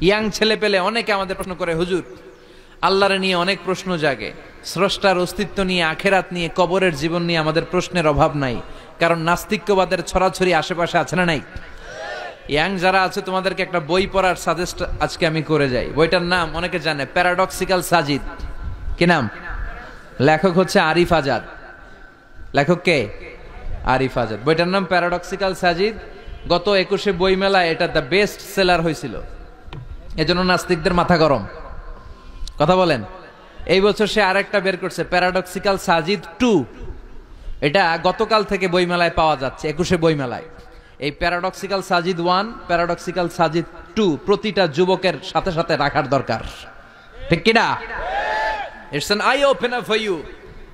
Young ছেলে পেলে অনেকে আমাদের প্রশ্ন করে, হুজুর আল্লাহরে নিয়ে অনেক প্রশ্ন জাগে, স্রষ্টার অস্তিত্ব নিয়ে, আখেরাত নিয়ে, কবরের জীবন নিয়ে আমাদের প্রশ্নের অভাব নাই, কারণ নাস্তিক্যবাদের ছড়াছড়ি আশেপাশে আছে না নাই? ইয়াং যারা আছে তোমাদেরকে একটা বই পড়ার সাজেস্ট আজকে আমি করে যাই। বইটার নাম অনেকে জানে, প্যারাডক্সিক্যাল সাজিদ। কি নাম? লেখক হচ্ছে আরিফ আজাদ। লেখক কে? আরিফ আজাদ। বইটার নাম প্যারাডক্সিক্যাল সাজিদ। গত 21শে বই মেলায় এটা দ্য বেস্ট সেলার হয়েছিল, এজন্য নাস্তিকদের মাথা গরম। কথা বলেন। এই বছর সে আরেকটা বের করছে, প্যারাডক্সিক্যাল সাজিদ 2। এটা গতকাল থেকে বই মেলায় পাওয়া যাচ্ছে, 21শে বই মেলায়। এই প্যারাডক্সিক্যাল সাজিদ 1, প্যারাডক্সিক্যাল সাজিদ 2 প্রতিটা যুবকের সাথে সাথে রাখার দরকার, ঠিক কিনা? It's an eye opener for you.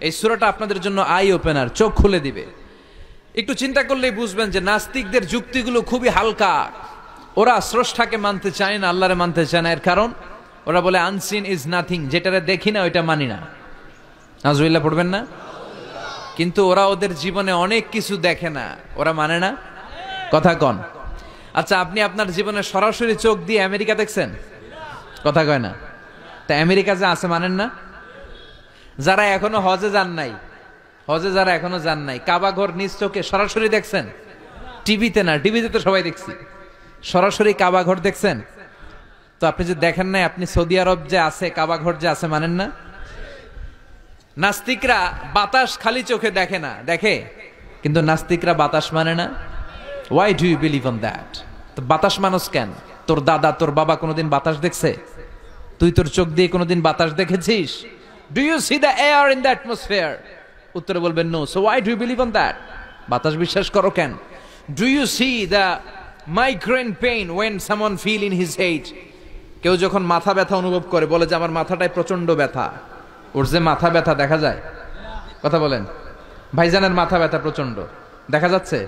এই সূরাটা আপনাদের জন্য আই ওপেনার, চোখ খুলে দিবে। একটু চিন্তা করলেই বুঝবেন যে নাস্তিকদের যুক্তিগুলো খুবই হালকা। ওরা স্রষ্টাকে মানতে চায় না, আল্লাহরে মানতে চায় না। এর কারণ ওরা বলে আনসিন ইজ নাথিং, যেটারে দেখি না ওইটা মানি না। নাউজুবিল্লাহ পড়বেন না? কিন্তু ওরা ওদের জীবনে অনেক কিছু দেখে না, ওরা মানে না। কথা কন। আচ্ছা, আপনি আপনার জীবনে সরাসরি চোখ দিয়ে আমেরিকা দেখছেন? কথা কয় না। তা আমেরিকা যে আছে মানেন না? যারা এখনো হজে যান নাই, হজে যারা এখনো যান নাই, কাবা ঘর নিজ চোখে সরাসরি দেখছেন? টিভিতে না, টিভিতে তো সবাই দেখছি, সরাসরি কাবা ঘর দেখছেন? তো আপনি যে দেখেন নাই, আপনি সৌদি আরব যে আছে, কাবা ঘর যে আছে মানেন না? নাস্তিকরা বাতাস খালি চোখে দেখে না, দেখে, কিন্তু নাস্তিকরা বাতাস মানে না। Why do you believe on that? তো বাতাস মানুষ কেন? তোর দাদা, তোর বাবা কোনোদিন বাতাস দেখছে? তুই তোর চোখ দিয়ে কোনোদিন বাতাস দেখেছিস? Do you see the air in the atmosphere? উত্তরে বলবেন no. So why do you believe on that? বাতাস বিশ্বাস করো কেন? Do you see the migraine pain when someone feel in his head? কেউ যখন মাথা ব্যথা অনুভব করে, বলে যে আমার মাথাটায় প্রচন্ড ব্যথা। ওর যে মাথা ব্যথা দেখা যায়? কথা বলেন। ভাইজানের মাথা ব্যথা প্রচন্ড দেখা যাচ্ছে?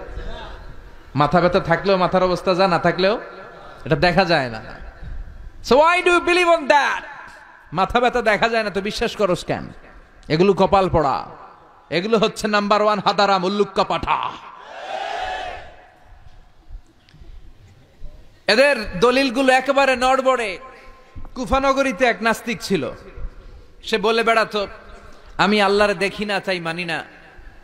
মাথা ব্যথা থাকলেও মাথার অবস্থা যা, না থাকলেও এটা দেখা যায় না। So why do you believe on that? মাথা ব্যথা দেখা যায় না তো বিশ্বাস করস কেন? এগুলো কপাল পড়া, এগুলো হচ্ছে নাম্বার 1 হাদারাম, উল্লুক্কা পাঠা। এদের দলিলগুলো একেবারে নড়বড়ে। কুফানগরীতে এক নাস্তিক ছিল, সে বলে বেড়াতো আমি আল্লাহরে দেখি না, তাই মানি না।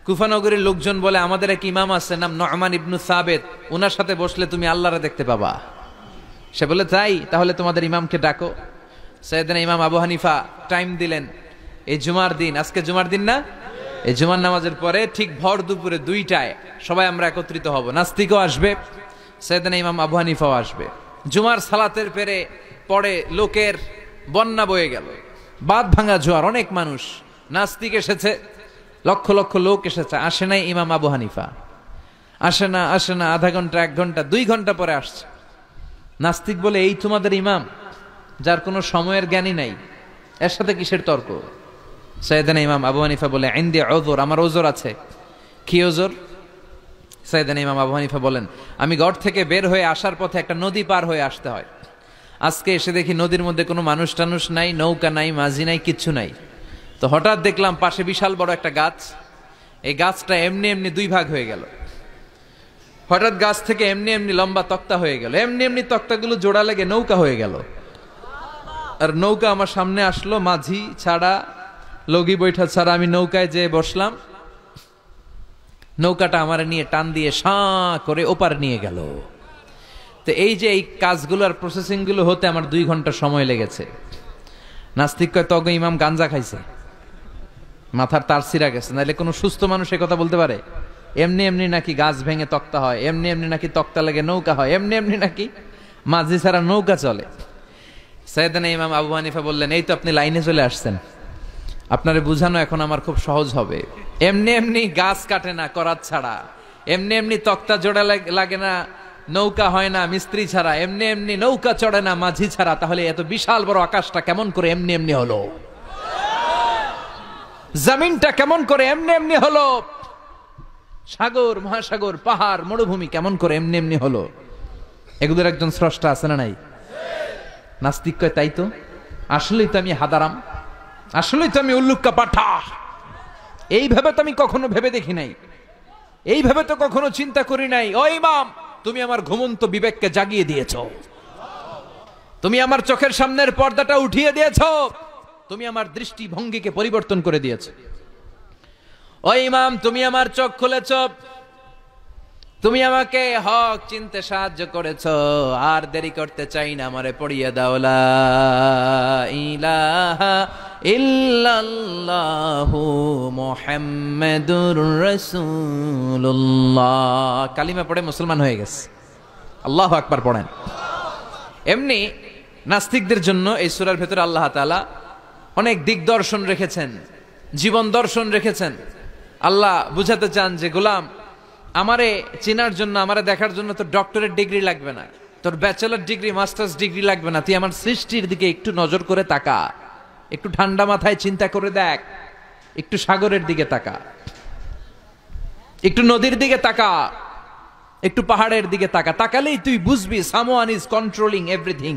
কুফানগরীর লোকজন বলে আমাদের এক ইমাম আছে, নাম নু'মান ইবনু সাবেত, ওনার সাথে বসলে তুমি আল্লাহরে দেখতে পাবা। সে বলে তাই, তাহলে তোমাদের ইমামকে ডাকো। সাইয়েদনা ইমাম আবু হানিফা টাইম দিলেন, এই জুমার দিন, আজকে জুমার দিন না, এই জুমার নামাজের পরে ঠিক ভর দুপুরে 2টায় সবাই আমরা একত্রিত হব। নাস্তিকও আসবে, সাইয়েদনা ইমাম আবু হানিফাও আসবে। জুমার সালাতের পরে লোকের বন্যা বয়ে গেল, বাঁধ ভাঙা জোয়ার, অনেক মানুষ। নাস্তিক এসেছে, লক্ষ লক্ষ লোক এসেছে, আসে নাই ইমাম আবু হানিফা। আসে না আধা ঘন্টা, 1 ঘন্টা, 2 ঘন্টা পরে আসছে। নাস্তিক বলে এই তোমাদের ইমাম, যার কোনো সময়ের জ্ঞানই নাই, এর সাথে কিসের তর্ক? সাইয়েদনা ইমাম আবু হানিফা বলে ইনদি উযর, আমার ওজর আছে। কি ওজর? সাইয়েদনা ইমাম আবু হানিফা বলেন আমি ঘর থেকে বের হয়ে আসার পথে একটা নদী পার হয়ে আসতে হয়। আজকে এসে দেখি নদীর মধ্যে কোনো মানুষ টানুষ নাই, নৌকা নাই, মাঝি নাই, কিচ্ছু নাই। তো হঠাৎ দেখলাম পাশে বিশাল বড় একটা গাছ, এই গাছটা এমনি এমনি 2 ভাগ হয়ে গেল। হঠাৎ গাছ থেকে এমনি এমনি লম্বা তক্তা হয়ে গেল, এমনি এমনি তক্তাগুলো জোড়া লেগে নৌকা হয়ে গেল। আর নৌকা আমার সামনে আসলো, মাঝি ছাড়া, লগি বৈঠা ছাড়া আমি নৌকায় যেয়ে বসলাম। নৌকাটা আমার নিয়ে টান দিয়ে সাঁ করে ওপার নিয়ে গেল। তো এই যে এই কাজগুলো আর প্রসেসিং গুলো হতে আমার 2 ঘন্টা সময় লেগেছে। নাস্তিক কয় তগ ইমাম গাঞ্জা খাইছে, মাথার তার ছিঁড়া গেছে, নাহলে কোনো সুস্থ মানুষ এ কথা বলতে পারে? এমনি এমনি নাকি গাছ ভেঙে তক্তা হয়, এমনি এমনি নাকি তক্তা লেগে নৌকা হয়, এমনি এমনি নাকি মাঝি ছাড়া নৌকা চলে। সাইয়েদনা ইমাম আবু হানিফা বললেন এই তো আপনি লাইনে চলে আসছেন, আপনারে বুঝানো এখন আমার খুব সহজ হবে। এমনি এমনি গাছ কাটে না করাত ছাড়া, এমনি এমনি তক্তা জোড়া লাগে না, নৌকা হয় না মিস্ত্রি ছাড়া, এমনি এমনি নৌকা চড়ে না মাঝি ছাড়া। তাহলে এত বিশাল বড় আকাশটা কেমন করে এমনি এমনি হলো? জমিনটা কেমন করে এমনি এমনি হলো? সাগর, মহাসাগর, পাহাড়, মরুভূমি কেমন করে এমনি এমনি হলো? এগুলোর একজন স্রষ্টা আছে না নাই? নাস্তিক কয় তাই তো, আসলেই তো আমি হাদারাম, আসলেই তো আমি উল্লুক্কা পাঠা। এইভাবে তো আমি কখনো ভেবে দেখি নাই, এইভাবে তো কখনো চিন্তা করি নাই। ও ইমাম, তুমি আমার ঘুমন্ত বিবেককে জাগিয়ে দিয়েছো, তুমি আমার চোখের সামনের পর্দাটা উঠিয়ে দিয়েছো, তুমি আমার দৃষ্টিভঙ্গিকে পরিবর্তন করে দিয়েছো। ও ইমাম, তুমি আমার চোখ খুলেছো, তুমি আমাকে হক চিনতে সাহায্য করেছো। আর দেরি করতে চাই না, আমারে পড়িয়ে দাও লা ইলাহা ইল্লাল্লাহু মুহাম্মাদুর রাসূলুল্লাহ। কালিমা পড়ে মুসলমান হয়ে গেছে। আল্লাহু আকবার পড়েন। এমনি নাস্তিকদের জন্য এই সূরার ভেতরে আল্লাহ তাআলা অনেক দিকদর্শন রেখেছেন, জীবন দর্শন রেখেছেন। আল্লাহ বুঝাতে চান যে গোলাম, আমারে চেনার জন্য, আমারে দেখার জন্য তোর ডক্টরেট ডিগ্রি লাগবে না, তোর ব্যাচেলর ডিগ্রি, মাস্টার্স ডিগ্রি লাগবে না। তুই আমার সৃষ্টির দিকে একটু নজর করে তাকা, একটু ঠান্ডা মাথায় চিন্তা করে দেখ, একটু সাগরের দিকে তাকা, একটু নদীর দিকে তাকা, একটু পাহাড়ের দিকে তাকা। তাকালেই তুই বুঝবি সামওয়ান ইজ কন্ট্রোলিং এভরিথিং।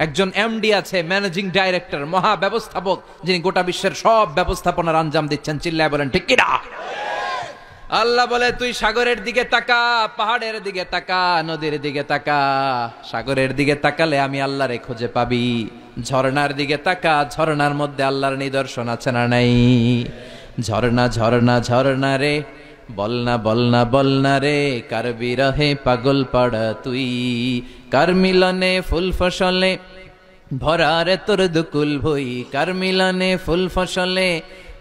একজন এমডি আছে, ম্যানেজিং ডাইরেক্টর, মহা ব্যবস্থাপক, যিনি গোটা বিশ্বের সব ব্যবস্থাপনার আঞ্জাম দিচ্ছেন। চিল্লায় বলেন ঠিক কিনা? আল্লাহ বলে তুই সাগরের দিকে তাকা, পাহাড়ের দিকে তাকা, নদীর দিকে তাকা। সাগরের দিকে তাকালে আমি আল্লাহরে খুঁজে পাবি। ঝর্ণার দিকে তাকা, ঝর্ণার মধ্যে আল্লাহর নিদর্শন আছে না নাই? ঝর্ণা ঝর্ণা ঝর্ণা রে, বলনা বলনা বলনা রে, কার বিরহে পাগল পাড়া তুই, কার মিলনে ফুল ফসলে ভরারে তোর দুকুল ভই, কার মিলনে ফুল ফসলে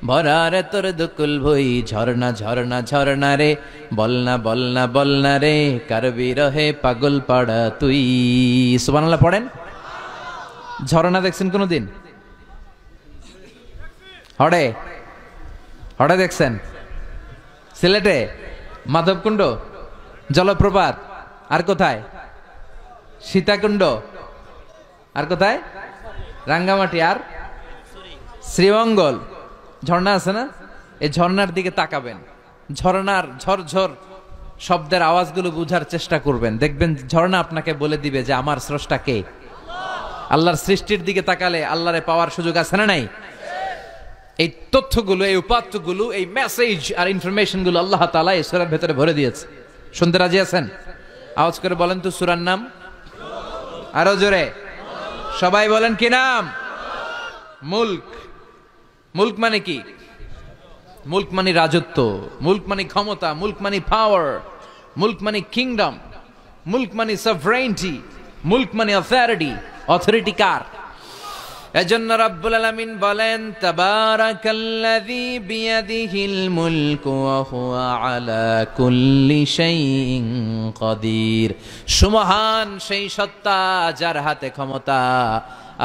ভরারে তোর দুকুল ভই। ঝর্ণা ঝর্ণা ঝর্ণা রে, বলনা বলনা বলনা রে, কার বিরহে পাগল পাড়া তুই। সুবহানাল্লাহ পড়েন। ঝর্ণা দেখছেন কোনদিন? হড়ে হড়ে দেখছেন? সিলেটে মাধবকুণ্ড জলপ্রপাত, আর কোথায়? সীতাকুণ্ড, আর কোথায়? রাঙ্গামাটি, আর শ্রীমঙ্গল। ঝর্ণা আছে না? এই ঝর্ণার দিকে তাকাবেন, ঝর্ণার ঝরঝর শব্দের আওয়াজগুলো বুঝার চেষ্টা করবেন, দেখবেন ঝর্ণা আপনাকে বলে দিবে যে আমার স্রষ্টা কে। আল্লাহর সৃষ্টির দিকে তাকালে আল্লাহরে পাওয়ার সুযোগ আছে না নাই? এই তথ্যগুলো, এই উপাত্তগুলো, এই মেসেজ আর ইনফরমেশনগুলো আল্লাহ তাআলা এই সূরার ভেতরে ভরে দিয়েছে। শুনতে রাজি আছেন? আওয়াজ করে বলেন তো সূরার নাম। আরো জোরে সবাই বলেন কি নাম? মুলক। মুলক মানে কি? মুলক মানে রাজত্ব, মুলক মানে ক্ষমতা, মুলক মানে পাওয়ার, মুলক মানে কিংডম, মুলক মানে সভরেইনটি, মুলক মানে অথরিটি। অথরিটি কার? এজন্য রব্বুল আলামিন বলেন তাবারাকাল্লাযী বিয়াদিহিল মুলকু ওয়া হুয়া আলা কুল্লি শাইইন কাদির। সুমহান সেই সত্তা যার হাতে ক্ষমতা,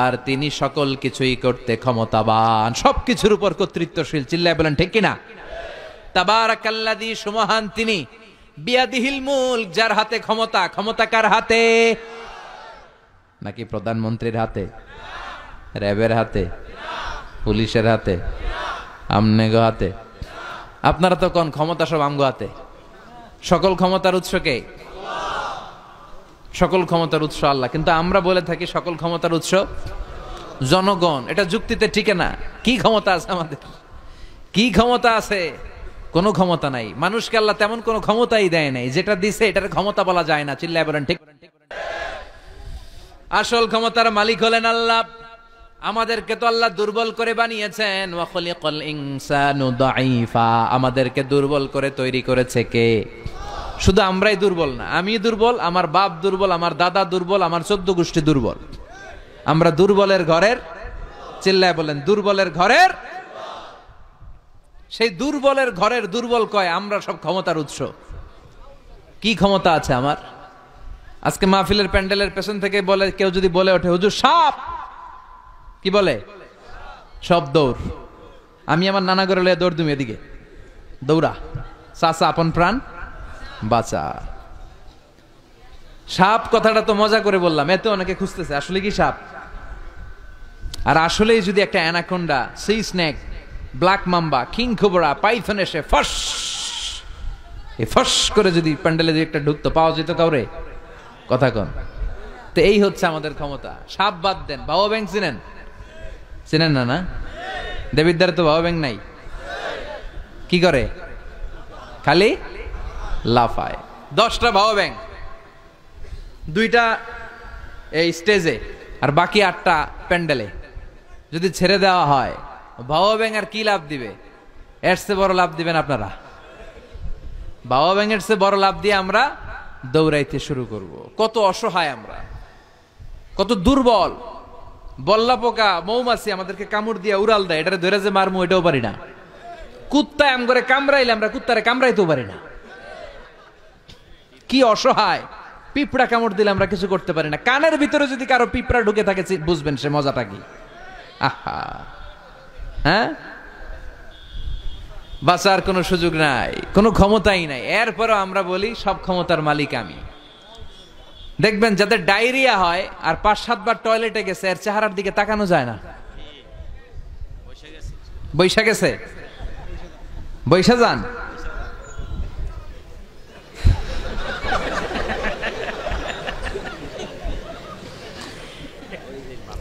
আর তিনি সকল কিছুই করতে ক্ষমতাবান, সবকিছুর উপর কর্তৃত্বশীল। চিল্লায় বলেন ঠিক কিনা? তাবারাকাল্লাযী, সুমহান তিনি, বিয়াদিহিল মুলক, যার হাতে ক্ষমতা। ক্ষমতা কার হাতে? নাকি প্রধানমন্ত্রীর হাতে, র্যাবের হাতে, পুলিশের হাতে, আমনেগো হাতে? আপনারা তো কোন ক্ষমতা সব আমগো হাতে। সকল ক্ষমতার উৎস কে? সকল ক্ষমতার উৎস আল্লাহ। কিন্তু আমরা বলে থাকি সকল ক্ষমতার উৎস জনগণ। এটা যুক্তিতে টিকে না। কি ক্ষমতা আছে আমাদের? কি ক্ষমতা আছে? কোনো ক্ষমতা নাই। মানুষকে আল্লাহ তেমন কোনো ক্ষমতাই দেয় নাই। যেটা দিছে এটার ক্ষমতা বলা যায় না। চিল্লায় বলেন ঠিক। আসল ক্ষমতার মালিক হলেন আল্লাহ। আমাদেরকে তো আল্লাহ দুর্বল করে বানিয়েছেন। ওয়া খলিকাল ইনসানু দাঈফা, আমাদেরকে দুর্বল করে তৈরি করেছে কে? শুধু আমরাই দুর্বল না, আমি দুর্বল, আমার বাপ দুর্বল, আমার দাদা দুর্বল, আমার 14 গোষ্ঠী দুর্বল। আমরা দুর্বলের ঘরের, চিল্লায় বলেন দুর্বলের ঘরের। সেই দুর্বলের ঘরের দুর্বল কয় আমরা সব ক্ষমতার উৎস। কি ক্ষমতা আছে আমার? আজকে মাহফিলের প্যান্ডেলের পেছন থেকে বলে, কেউ যদি বলে ওঠে হুজুর সাপ, কি বলে? সব দৌড়। আমি আমার নানা ঘরে লয়ে দৌড় তুমি এদিকে দৌড়া, চাচা আপন প্রাণ বাঁচা। সাপ কথাটা তো মজা করে বললাম, এতে অনেকে খুঁজতেছে আসলে কি সাপ। আর আসলেই যদি একটা anaconda, C snake, black mamba, king cobra, Python এসে ফস ফস করে যদি প্যান্ডেলে যদি একটা ঢুকতো, পাওয়া যেত কাউরে? কথা কন। তো এই হচ্ছে আমাদের ক্ষমতা। সাপ বাদ দেন, বাবা ব্যাংক চিনেন? চিনেন না? না, দেবিদ্দার তো বাবা ব্যাংক নাই। কি করে? খালি লাফায়। 10টা বাবা ব্যাংক, 2টা এই স্টেজে, আর বাকি 8টা প্যান্ডেলে। যদি ছেড়ে দেওয়া হয়, বাবা ব্যাং আর কি লাভ দিবে? এর চেয়ে বড় লাভ দিবেন আপনারা। বাবা ব্যাঙের চেয়ে বড় লাভ দিয়ে আমরা দৌড়াইতে শুরু করব। কত অসহায় আমরা, কত দুর্বল। বল্লা পোকা, মৌমাছি আমাদেরকে কামড় দিয়ে উড়াল দেয়, এটারে ধরে যে মারমু এটাও পারি না। কুত্তায় আম করে কামড়াইলে আমরা কুত্তারে কামড়াইতেও পারি না। কি অসহায়। পিঁপড়া কামড় দিলে আমরা কিছু করতে পারি না। কানের ভিতরে যদি কারো পিঁপড়া ঢুকে থাকে বুঝবেন সে মজাটা কি। আহা, হ্যাঁ, বাঁচার কোনো সুযোগ নাই, কোনো ক্ষমতাই নাই। এরপরও আমরা বলি সব ক্ষমতার মালিক আমি। দেখবেন যাদের ডায়রিয়া হয় আর 5-7 বার টয়লেটে গেছে, এর চেহারার দিকে তাকানো যায় না। বৈশা গেছে, বৈশা যান।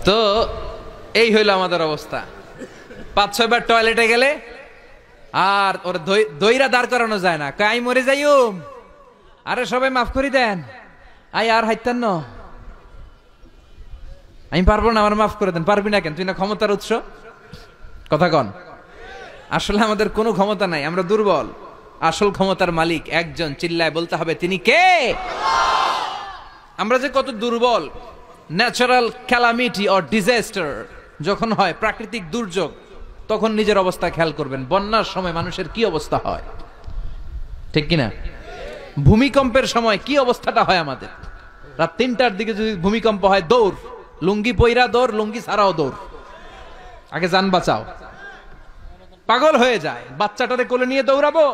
তো এই হইল আমাদের অবস্থা। 5-6 বার টয়লেটে গেলে আর ওর দইরা দাঁড় করানো যায় না। কাই মরে যাইও, আরে সবাই মাফ করে দেন, আই আর হাইতেন না, আমি পারবো না, আমার মাফ করে দেন। পারবি না কেন? তুই না ক্ষমতার উৎস। কথা কন। আসলে আমাদের কোনো ক্ষমতা নাই, আমরা দুর্বল। আসল ক্ষমতার মালিক একজন, চিল্লায় বলতে হবে তিনি কে। আমরা যে কত দুর্বল। ন্যাচারাল ক্যালামিটি অর ডিজাস্টার যখন হয়, প্রাকৃতিক দুর্যোগ, তখন নিজের অবস্থা খেয়াল করবেন। বন্যার সময় মানুষের কি অবস্থা হয়, ঠিক কিনা? ভূমিকম্পের সময় কি অবস্থাটা হয় আমাদের। রাত 3টার দিকে যদি ভূমিকম্প হয়, দৌড়, লুঙ্গি পইরা দৌড়, লুঙ্গি ছাড়াও দৌড়, আগে জান বাঁচাও। পাগল হয়ে যায়। বাচ্চাটারে কোলে নিয়ে দৌড়াবো,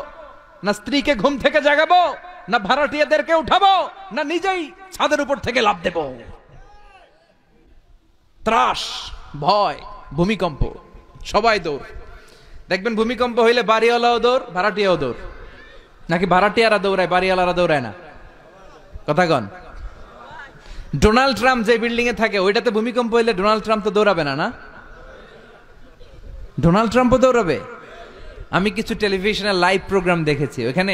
না স্ত্রীকে ঘুম থেকে জাগাবো, না ভাড়াটিয়াদেরকে উঠাবো, না নিজেই ছাদের উপর থেকে লাফ দেব। ত্রাস, ভয়, ভূমিকম্প, সবাই দৌড়। দেখবেন ভূমিকম্প হইলে বাড়িওয়ালাও দৌড়, ভাড়াটিয়াও দৌড়। নাকি ভাড়াটিয়ারা দৌড়ায়, বাড়িওয়ালারা দৌড়ায় না? কথা কন। ডোনাল্ড ট্রাম্প যে বিল্ডিং এ থাকে, ওইটাতে ভূমিকম্প হইলে ডোনাল্ড ট্রাম্প তো দৌড়াবে না? না, ডোনাল্ড ট্রাম্পও দৌড়াবে। আমি কিছু টেলিভিশনের লাইভ প্রোগ্রাম দেখেছি, ওখানে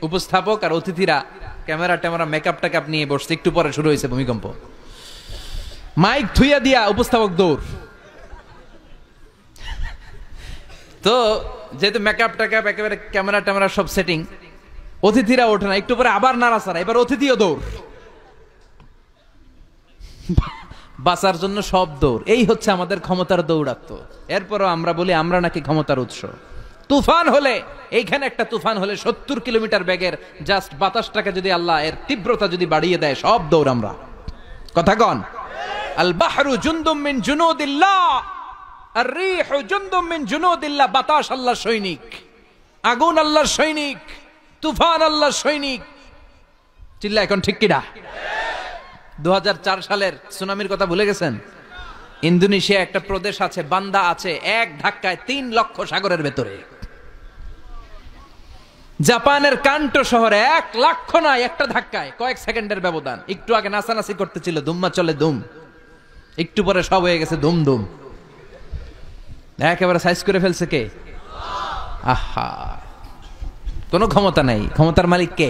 উপস্থাপক আর অতিথিরা ক্যামেরা ট্যামেরা মেকআপ টেকআপ নিয়ে বসছে। একটু পরে শুরু হয়েছে ভূমিকম্প, মাইক থুইয়া দিয়া উপস্থাপক দৌড়। তো যেহেতু মেকআপ টেকআপ একেবারে ক্যামেরা ট্যামেরা সব সেটিং, অতিথিরা ওঠে না। একটু পরে আবার নাড়াচাড়া, এবার অতিথিও দৌড়। বাঁচার জন্য সব দৌড়। এই হচ্ছে আমাদের ক্ষমতার দৌড়াত্ম। এরপরও আমরা বলি আমরা নাকি ক্ষমতার উৎস। তুফান হলে, এইখানে একটা তুফান হলে 70 কিলোমিটার বেগের জাস্ট বাতাসটাকে যদি আল্লাহ এর তীব্রতা যদি বাড়িয়ে দেয়, সব দৌড় আমরা। কথা কন। আল বাহরু জুনদুম মিন জুনুদিল্লাহ, আর রিহু জুনদুম মিন জুনুদিল্লাহ। বাতাস আল্লাহর সৈনিক, আগুন আল্লাহর সৈনিক, তুফান আল্লাহর সৈনিক। চিল্লা এখন ঠিক কিনা? 2004 সালের সুনামির কথা ভুলে গেছেন? ইন্দোনেশিয়া একটা প্রদেশ আছে, বান্দা আছে, এক ধাক্কায় 3 লক্ষ সাগরের ভেতরে। জাপানের কান্টো শহরে 1 লক্ষ নয়, একটা ধাক্কায়, কয়েক সেকেন্ডের ব্যবধান। একটু আগে নাচানাচি করতেছিল, ধুম্মা চলে ধুম, একটু পরে সব হয়ে গেছে ধুম ধুম। একেবারে সাইজ করে ফেলছে কে? আহা, কোনো ক্ষমতা নাই। ক্ষমতার মালিক কে?